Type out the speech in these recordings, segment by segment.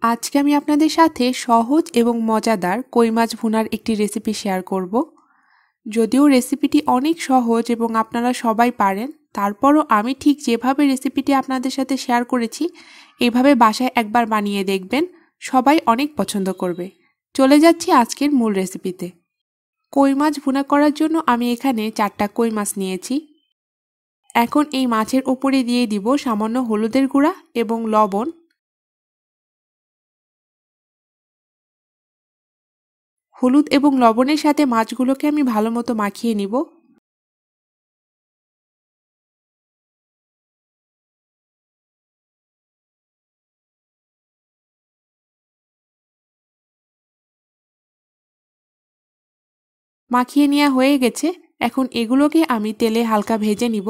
আজকে আমি আপনাদের সাথে সহজ এবং মজাদার কই মাছ ভুনার একটি রেসিপি শেয়ার করব। যদিও রেসিপিটি অনেক সহজ এবং আপনারা সবাই পারেন, তারপরও আমি ঠিক যেভাবে রেসিপিটি আপনাদের সাথে শেয়ার করেছি এভাবে বাসায় একবার বানিয়ে দেখবেন, সবাই অনেক পছন্দ করবে। চলে যাচ্ছি আজকের মূল রেসিপিতে। কই মাছ ভুনা করার জন্য আমি এখানে 4টা কই মাছ নিয়েছি। এখন এই মাছের ওপরে দিয়ে দিব সামান্য হলুদের গুঁড়া এবং লবণ। হলুদ এবং লবণের সাথে মাছগুলোকে আমি ভালোমতো মাখিয়ে নিব। মাখিয়ে নেওয়া হয়ে গেছে। এখন এগুলোকে আমি তেলে হালকা ভেজে নিব।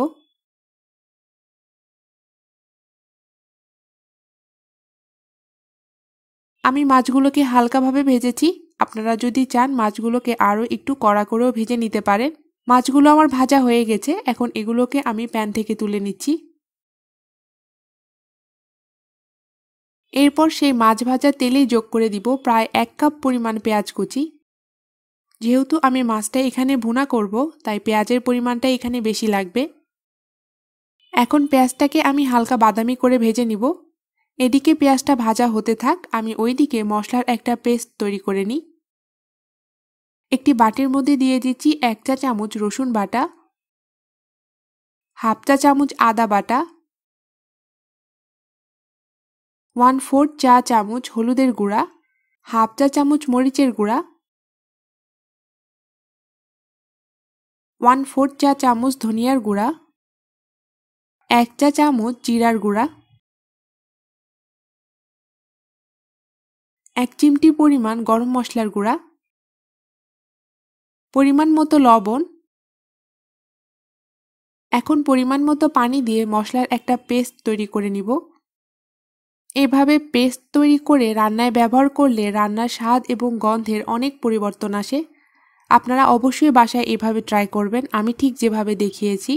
আমি মাছগুলোকে হালকাভাবে ভেজেছি। আপনারা যদি চান মাছগুলোকে আরও একটু কড়া করেও ভেজে নিতে পারেন। মাছগুলো আমার ভাজা হয়ে গেছে। এখন এগুলোকে আমি প্যান থেকে তুলে নিচ্ছি। এরপর সেই মাছ ভাজা তেলেই যোগ করে দিব প্রায় 1 কাপ পরিমাণ পেঁয়াজ কুচি। যেহেতু আমি মাছটা এখানে ভুনা করব, তাই পেঁয়াজের পরিমাণটা এখানে বেশি লাগবে। এখন পেঁয়াজটাকে আমি হালকা বাদামি করে ভেজে নিব। এদিকে পেঁয়াজটা ভাজা হতে থাক, আমি ওইদিকে মশলার একটা পেস্ট তৈরি করে নিই। একটি বাটির মধ্যে দিয়ে দিচ্ছি 1 চা চামচ রসুন বাটা, হাফ চা চামচ আদা বাটা, 1/4 চা চামচ হলুদের গুঁড়া, হাফ চা চামচ মরিচের গুঁড়া, 1/4 চা চামচ ধনিয়ার গুঁড়া, 1 চা চামচ জিরার গুঁড়া, 1 চিমটি পরিমাণ গরম মশলার গুঁড়া, পরিমাণ মতো লবণ। এখন পরিমাণ মতো পানি দিয়ে মশলার একটা পেস্ট তৈরি করে নিব। এভাবে পেস্ট তৈরি করে রান্নায় ব্যবহার করলে রান্নার স্বাদ এবং গন্ধের অনেক পরিবর্তন আসে। আপনারা অবশ্যই বাসায় এভাবে ট্রাই করবেন, আমি ঠিক যেভাবে দেখিয়েছি।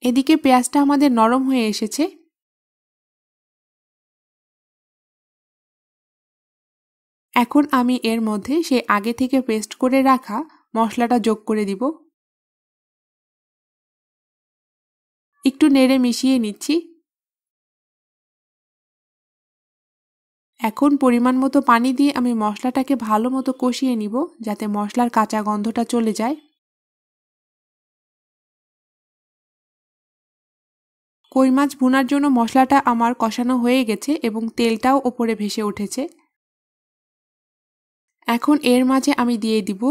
এদিকে পেঁয়াজটা আমাদের নরম হয়ে এসেছে। এখন আমি এর মধ্যে সেই আগে থেকে পেস্ট করে রাখা মশলাটা যোগ করে দিব। একটু নেড়ে মিশিয়ে নিচ্ছি। এখন পরিমাণ মতো পানি দিয়ে আমি মশলাটাকে ভালো মতো কষিয়ে নিব, যাতে মশলার কাঁচা গন্ধটা চলে যায়। কই মাছ ভুনার জন্য মশলাটা আমার কষানো হয়ে গেছে এবং তেলটাও ওপরে ভেসে উঠেছে। এখন এর মাঝে আমি দিয়ে দিব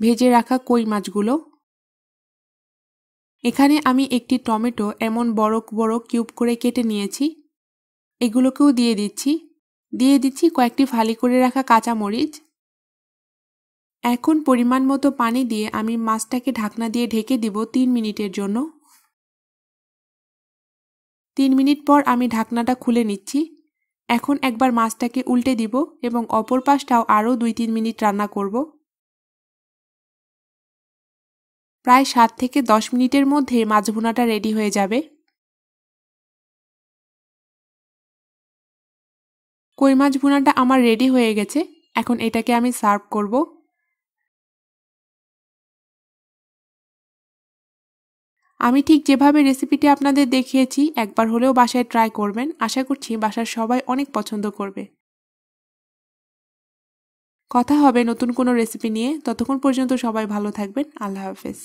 ভেজে রাখা কই মাছগুলো। এখানে আমি একটি টমেটো এমন বড় বড় কিউব করে কেটে নিয়েছি, এগুলোকেও দিয়ে দিচ্ছি। দিয়ে দিচ্ছি কয়েকটি ফালি করে রাখা কাঁচা মরিচ। এখন পরিমাণ মতো পানি দিয়ে আমি মাছটাকে ঢাকনা দিয়ে ঢেকে দিব 3 মিনিটের জন্য। 3 মিনিট পর আমি ঢাকনাটা খুলে নিচ্ছি। এখন একবার মাছটাকে উল্টে দিব এবং অপর পাশটাও আরও 2-3 মিনিট রান্না করব। প্রায় 7 থেকে 10 মিনিটের মধ্যে মাছ ভুনাটা রেডি হয়ে যাবে। কই মাছ ভুনাটা আমার রেডি হয়ে গেছে। এখন এটাকে আমি সার্ভ করব। আমি ঠিক যেভাবে রেসিপিটি আপনাদের দেখিয়েছি একবার হলেও বাসায় ট্রাই করবেন। আশা করছি বাসার সবাই অনেক পছন্দ করবে। কথা হবে নতুন কোনো রেসিপি নিয়ে। ততক্ষণ পর্যন্ত সবাই ভালো থাকবেন। আল্লাহ হাফেজ।